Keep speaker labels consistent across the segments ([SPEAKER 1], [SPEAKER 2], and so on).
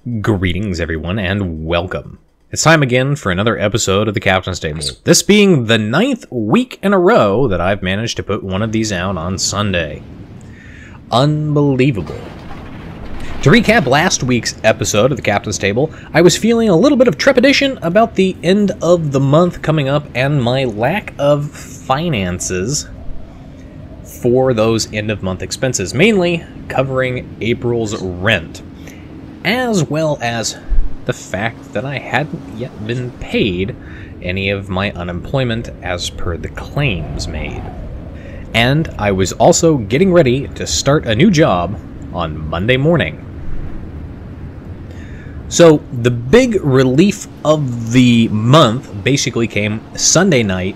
[SPEAKER 1] Greetings, everyone, and welcome. It's time again for another episode of the Captain's Table. This being the 9th week in a row that I've managed to put one of these out on Sunday. Unbelievable. To recap last week's episode of the Captain's Table, I was feeling a little bit of trepidation about the end of the month coming up and my lack of finances for those end-of-month expenses, mainly covering April's rent, as well as the fact that I hadn't yet been paid any of my unemployment as per the claims made. And I was also getting ready to start a new job on Monday morning. So the big relief of the month basically came Sunday night,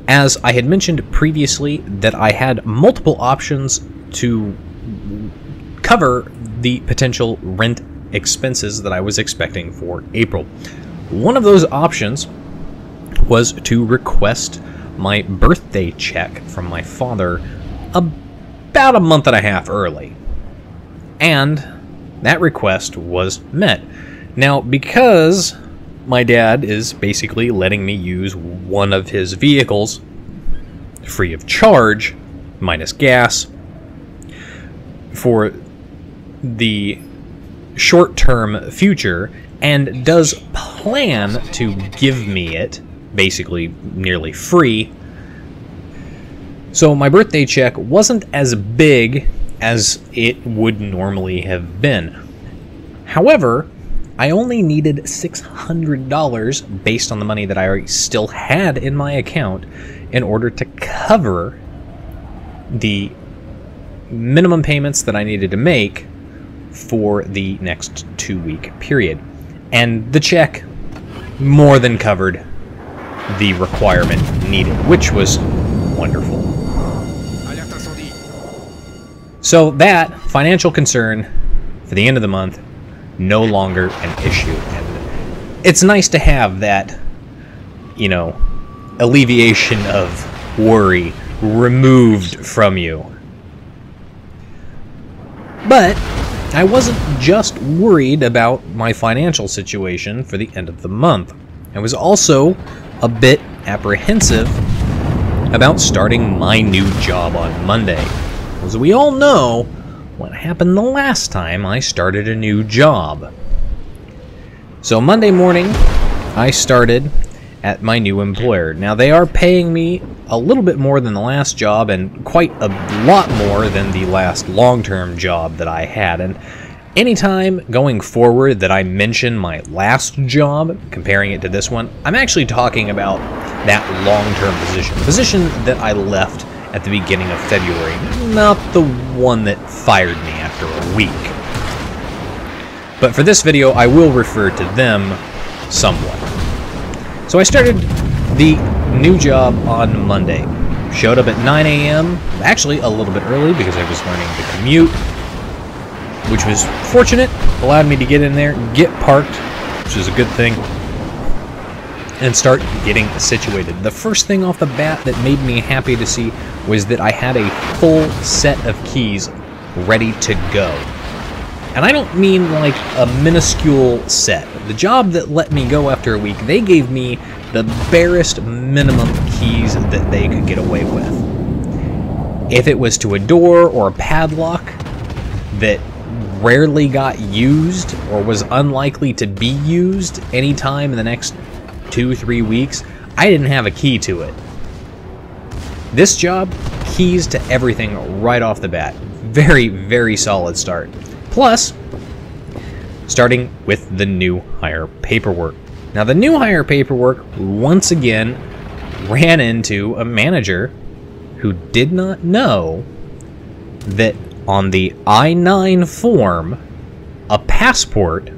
[SPEAKER 1] as I had mentioned previously that I had multiple options to cover the potential rent expenses that I was expecting for April. One of those options was to request my birthday check from my father about a month and a half early. And that request was met. Now, because my dad is basically letting me use one of his vehicles free of charge, minus gas, for the short-term future, and does plan to give me it basically nearly free. So my birthday check wasn't as big as it would normally have been. However, I only needed $600 based on the money that I still had in my account in order to cover the minimum payments that I needed to make for the next 2-week period. And the check more than covered the requirement needed, which was wonderful. So that financial concern for the end of the month, no longer an issue. And it's nice to have that, alleviation of worry removed from you. But I wasn't just worried about my financial situation for the end of the month. I was also a bit apprehensive about starting my new job on Monday. As we all know, what happened the last time I started a new job. So Monday morning, I started at my new employer. Now, they are paying me a little bit more than the last job and quite a lot more than the last long-term job that I had. And anytime going forward that I mention my last job, comparing it to this one, I'm actually talking about that long-term position. The position that I left at the beginning of February, not the one that fired me after a week. But for this video, I will refer to them somewhat. So I started the new job on Monday. Showed up at 9 a.m., actually a little bit early because I was learning the commute, which was fortunate, allowed me to get in there, get parked, which is a good thing, and start getting situated. The first thing off the bat that made me happy to see was that I had a full set of keys ready to go. And I don't mean like a minuscule set. The job that let me go after a week, they gave me the barest minimum keys that they could get away with. If it was to a door or a padlock that rarely got used or was unlikely to be used anytime in the next 2-3 weeks, I didn't have a key to it. This job, keys to everything right off the bat. Very, very solid start. Plus, starting with the new hire paperwork. Now, the new hire paperwork, once again, ran into a manager who did not know that on the I-9 form, a passport,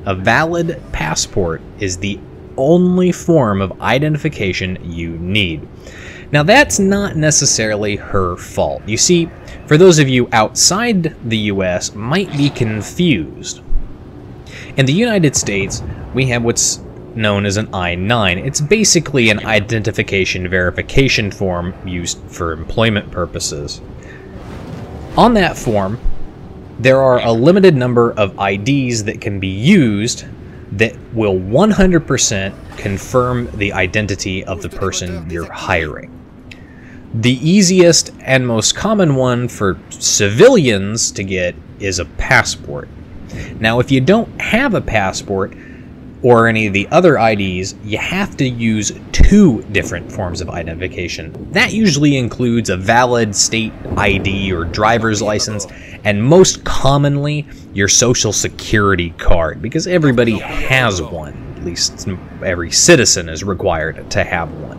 [SPEAKER 1] a valid passport, is the only form of identification you need. Now, that's not necessarily her fault. You see, for those of you outside the US might be confused. In the United States, we have what's known as an I-9. It's basically an identification verification form used for employment purposes. On that form, there are a limited number of IDs that can be used that will 100% confirm the identity of the person you're hiring. The easiest and most common one for civilians to get is a passport. Now, if you don't have a passport or any of the other IDs, you have to use 2 different forms of identification. That usually includes a valid state ID or driver's license, and most commonly, your social security card, because everybody has one. At least every citizen is required to have one.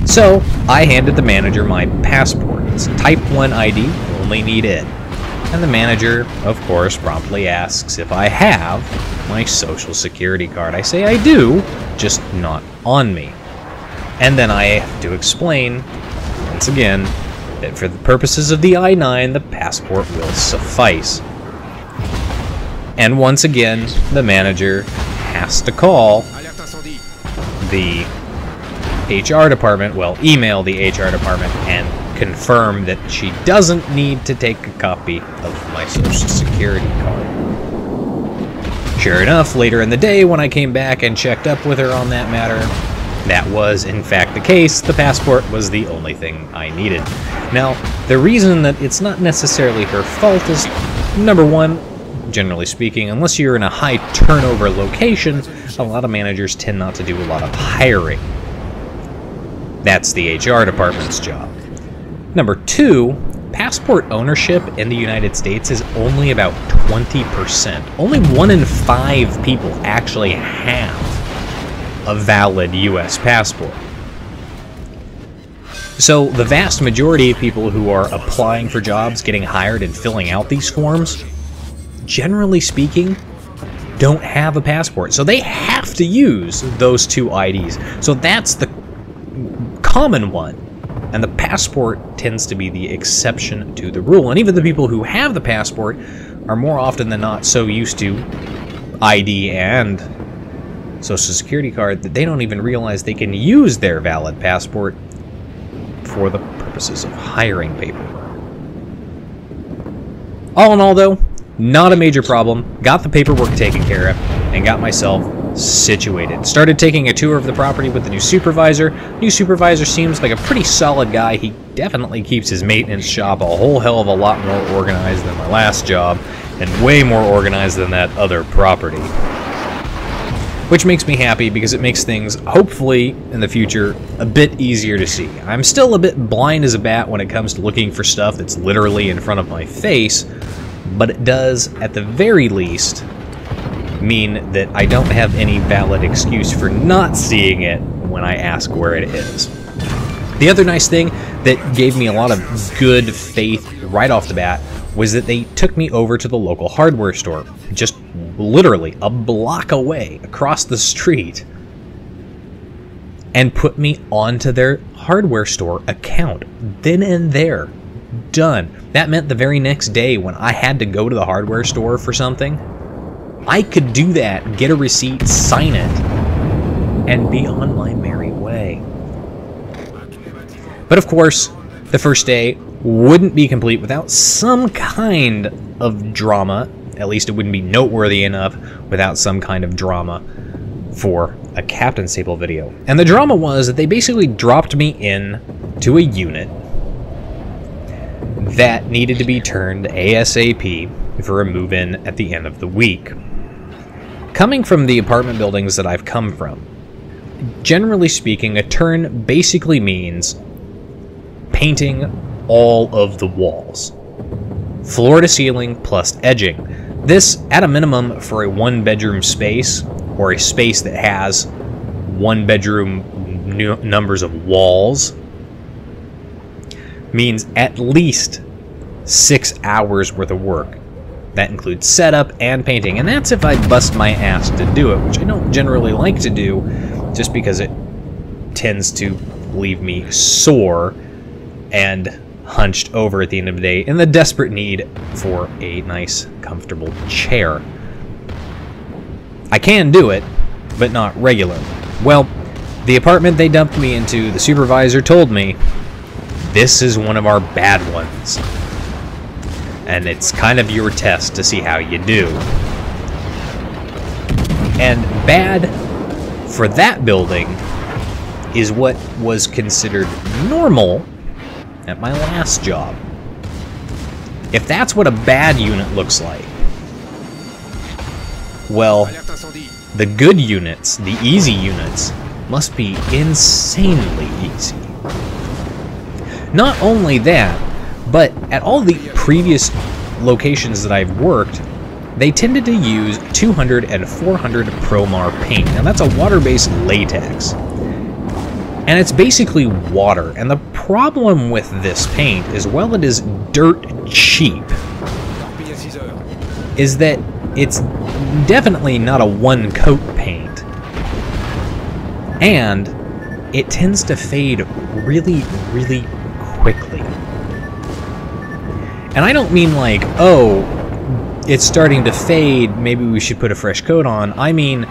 [SPEAKER 1] So, I handed the manager my passport. It's Type 1 ID, only need it. And the manager, of course, promptly asks if I have my social security card. I say I do, just not on me. And then I have to explain, once again, that for the purposes of the I-9, the passport will suffice. And once again, the manager has to call the HR department, well, email the HR department and confirm that she doesn't need to take a copy of my social security card. Sure enough, later in the day when I came back and checked up with her on that matter, that was in fact the case. The passport was the only thing I needed. Now, the reason that it's not necessarily her fault is, number one, generally speaking, unless you're in a high turnover location, a lot of managers tend not to do a lot of hiring. That's the HR department's job. Number 2, passport ownership in the United States is only about 20%. Only 1 in 5 people actually have a valid US passport. So the vast majority of people who are applying for jobs, getting hired, and filling out these forms, generally speaking, don't have a passport. So they have to use those 2 IDs. So that's the common one. And the passport tends to be the exception to the rule. And even the people who have the passport are more often than not so used to ID and social security card that they don't even realize they can use their valid passport for the purposes of hiring paperwork. All in all, though, not a major problem. Got the paperwork taken care of and got myself situated. Started taking a tour of the property with the new supervisor. New supervisor seems like a pretty solid guy. He definitely keeps his maintenance shop a whole hell of a lot more organized than my last job, and way more organized than that other property. Which makes me happy because it makes things, hopefully, in the future, a bit easier to see. I'm still a bit blind as a bat when it comes to looking for stuff that's literally in front of my face, but it does, at the very least, mean that I don't have any valid excuse for not seeing it when I ask where it is. The other nice thing that gave me a lot of good faith right off the bat was that they took me over to the local hardware store, just literally a block away across the street, and put me onto their hardware store account. Then and there. Done. That meant the very next day when I had to go to the hardware store for something, I could do that, get a receipt, sign it, and be on my merry way. But of course, the first day wouldn't be complete without some kind of drama. At least it wouldn't be noteworthy enough without some kind of drama for a Captain Staple video. And the drama was that they basically dropped me in to a unit that needed to be turned ASAP for a move-in at the end of the week. Coming from the apartment buildings that I've come from, generally speaking, a turn basically means painting all of the walls. Floor to ceiling plus edging. This, at a minimum, for a 1-bedroom space, or a space that has 1-bedroom numbers of walls, means at least 6 hours worth of work. That includes setup and painting, and that's if I bust my ass to do it, which I don't generally like to do, just because it tends to leave me sore and hunched over at the end of the day in the desperate need for a nice, comfortable chair. I can do it, but not regularly. Well, the apartment they dumped me into, the supervisor told me, this is one of our bad ones. and it's kind of your test to see how you do. And bad for that building is what was considered normal at my last job. If that's what a bad unit looks like, well, the good units, the easy units, must be insanely easy. Not only that, but at all the previous locations that I've worked, they tended to use 200 and 400 Promar paint. Now that's a water-based latex. And it's basically water. And the problem with this paint is, while it is dirt cheap, is that it's definitely not a one-coat paint. And it tends to fade really, really quickly. And I don't mean like, oh, it's starting to fade, maybe we should put a fresh coat on. I mean,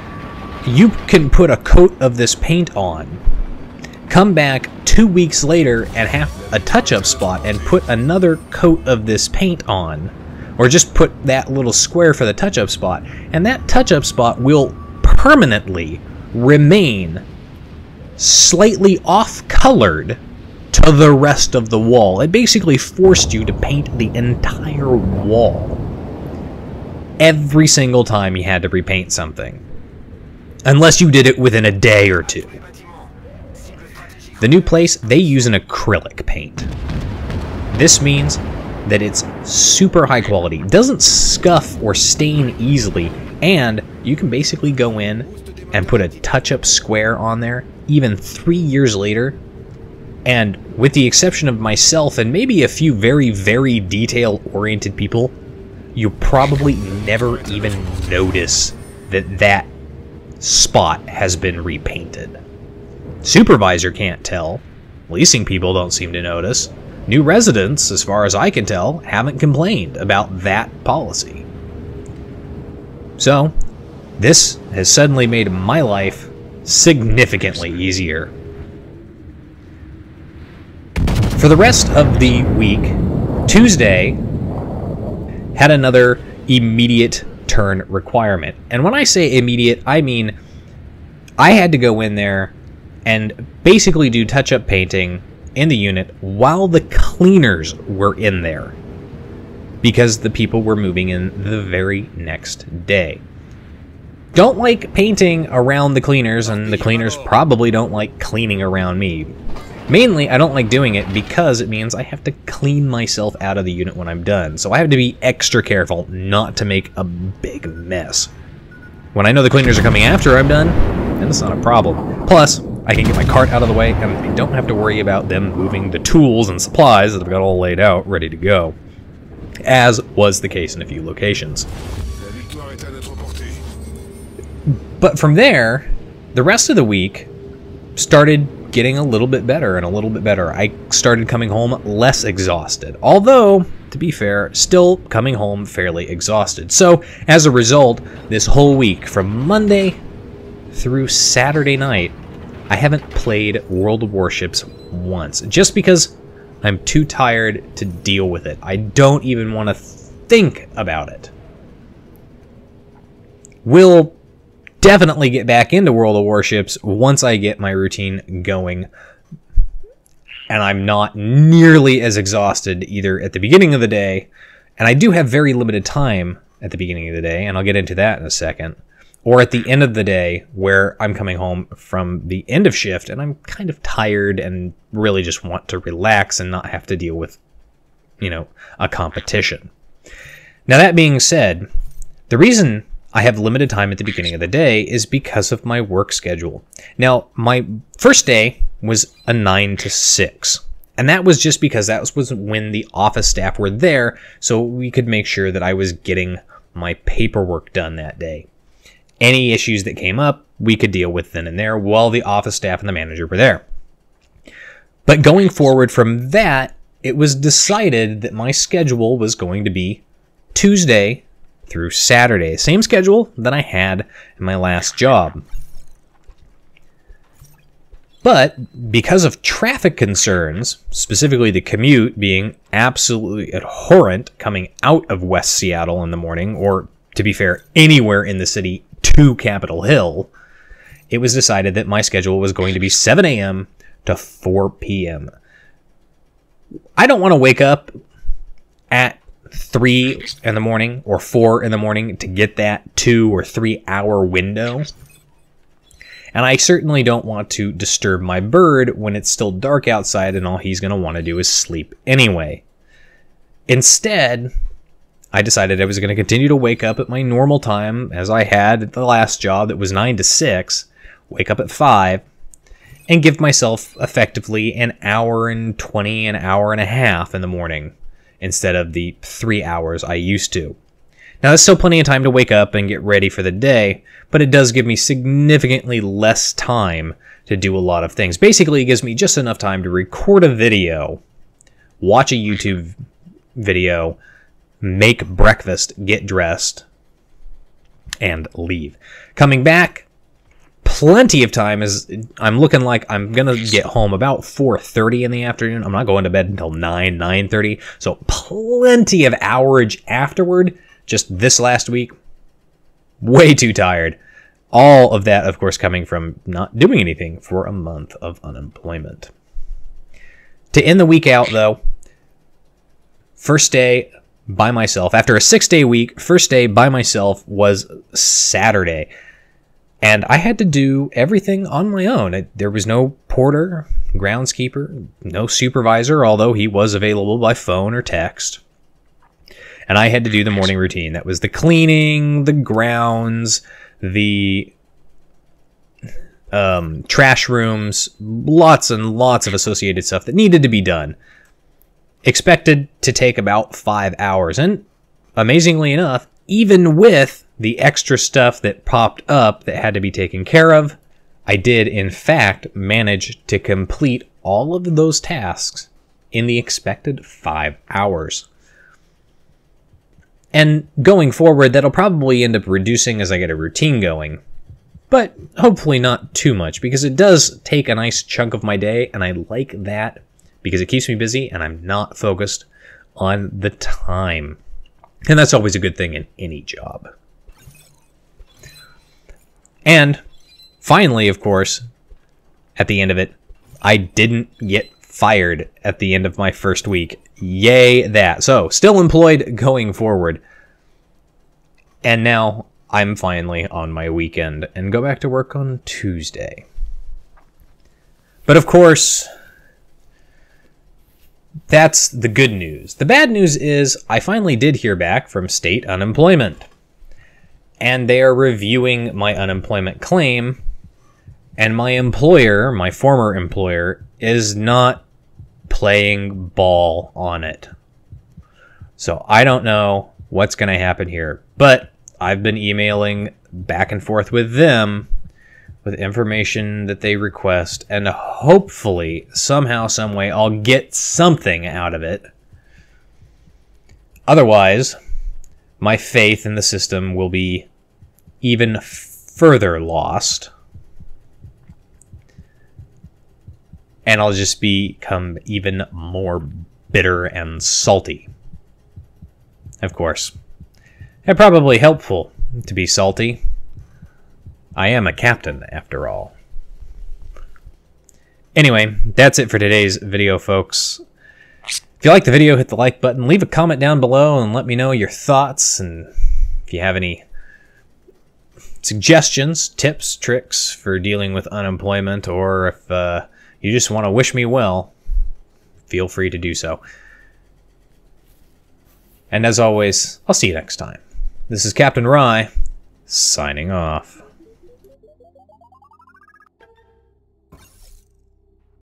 [SPEAKER 1] you can put a coat of this paint on, come back 2 weeks later and have a touch-up spot and put another coat of this paint on, or just put that little square for the touch-up spot, and that touch-up spot will permanently remain slightly off-colored to the rest of the wall. It basically forced you to paint the entire wall every single time you had to repaint something, unless you did it within a day or two. The new place, they use an acrylic paint. This means that it's super high quality, doesn't scuff or stain easily, and you can basically go in and put a touch-up square on there even 3 years later, and with the exception of myself and maybe a few very, very detail-oriented people, you probably never even notice that that spot has been repainted. Supervisor can't tell. Leasing people don't seem to notice. New residents, as far as I can tell, haven't complained about that policy. So, this has suddenly made my life significantly easier. For the rest of the week, Tuesday had another immediate turn requirement. And when I say immediate, I mean I had to go in there and basically do touch-up painting in the unit while the cleaners were in there, because the people were moving in the very next day. Don't like painting around the cleaners, and the cleaners probably don't like cleaning around me. Mainly, I don't like doing it because it means I have to clean myself out of the unit when I'm done, so I have to be extra careful not to make a big mess. When I know the cleaners are coming after I'm done, then it's not a problem. Plus, I can get my cart out of the way, and I don't have to worry about them moving the tools and supplies that I've got all laid out, ready to go, as was the case in a few locations. But from there, the rest of the week started getting a little bit better and a little bit better. I started coming home less exhausted, although, to be fair, still coming home fairly exhausted. So, as a result, this whole week, from Monday through Saturday night, I haven't played World of Warships once, just because I'm too tired to deal with it. I don't even want to think about it. We'll definitely get back into World of Warships once I get my routine going, and I'm not nearly as exhausted either at the beginning of the day, and I do have very limited time at the beginning of the day, and I'll get into that in a second, or at the end of the day where I'm coming home from the end of shift and I'm kind of tired and really just want to relax and not have to deal with, you know, a competition. Now, that being said, the reason I have limited time at the beginning of the day is because of my work schedule. Now, my first day was a 9 to 6, and that was just because that was when the office staff were there, so we could make sure that I was getting my paperwork done that day. Any issues that came up, we could deal with then and there while the office staff and the manager were there. But going forward from that, it was decided that my schedule was going to be Tuesday through Saturday, same schedule that I had in my last job. But because of traffic concerns, specifically the commute being absolutely abhorrent coming out of West Seattle in the morning, or to be fair, anywhere in the city to Capitol Hill, it was decided that my schedule was going to be 7 a.m. to 4 p.m. I don't want to wake up at 3 in the morning or 4 in the morning to get that 2 or 3 hour window. And I certainly don't want to disturb my bird when it's still dark outside and all he's going to want to do is sleep anyway. Instead, I decided I was going to continue to wake up at my normal time as I had at the last job that was 9 to 6, wake up at 5, and give myself effectively an hour and 20, an hour and a half in the morning instead of the 3 hours I used to. Now, that's still plenty of time to wake up and get ready for the day, but it does give me significantly less time to do a lot of things. Basically, it gives me just enough time to record a video, watch a YouTube video, make breakfast, get dressed, and leave. Coming back, plenty of time as I'm looking like I'm going to get home about 4:30 in the afternoon. I'm not going to bed until 9:30, so plenty of hourage afterward. Just this last week, way too tired. All of that, of course, coming from not doing anything for a month of unemployment. To end the week out, though, first day by myself. After a 6-day week, first day by myself was Saturday. And I had to do everything on my own. There was no porter, groundskeeper, no supervisor, although he was available by phone or text. And I had to do the morning routine. That was the cleaning, the grounds, the trash rooms, lots and lots of associated stuff that needed to be done. Expected to take about 5 hours. And amazingly enough, even with the extra stuff that popped up that had to be taken care of, I did, in fact, manage to complete all of those tasks in the expected 5 hours. And going forward, that'll probably end up reducing as I get a routine going. But hopefully not too much, because it does take a nice chunk of my day, and I like that because it keeps me busy and I'm not focused on the time. And that's always a good thing in any job. And finally, of course, at the end of it, I didn't get fired at the end of my first week. Yay that. So, still employed going forward. And now I'm finally on my weekend and go back to work on Tuesday. But of course, that's the good news. The bad news is I finally did hear back from state unemployment. And they are reviewing my unemployment claim. And my employer, my former employer, is not playing ball on it. So I don't know what's going to happen here. But I've been emailing back and forth with them with information that they request. And hopefully, somehow, some way, I'll get something out of it. Otherwise, my faith in the system will be even further lost. And I'll just become even more bitter and salty. Of course, it's probably helpful to be salty. I am a captain, after all. Anyway, that's it for today's video, folks. If you like the video, hit the like button, leave a comment down below, and let me know your thoughts. And if you have any suggestions, tips, tricks for dealing with unemployment, or if you just want to wish me well, feel free to do so. And as always, I'll see you next time. This is Captain Rye, signing off.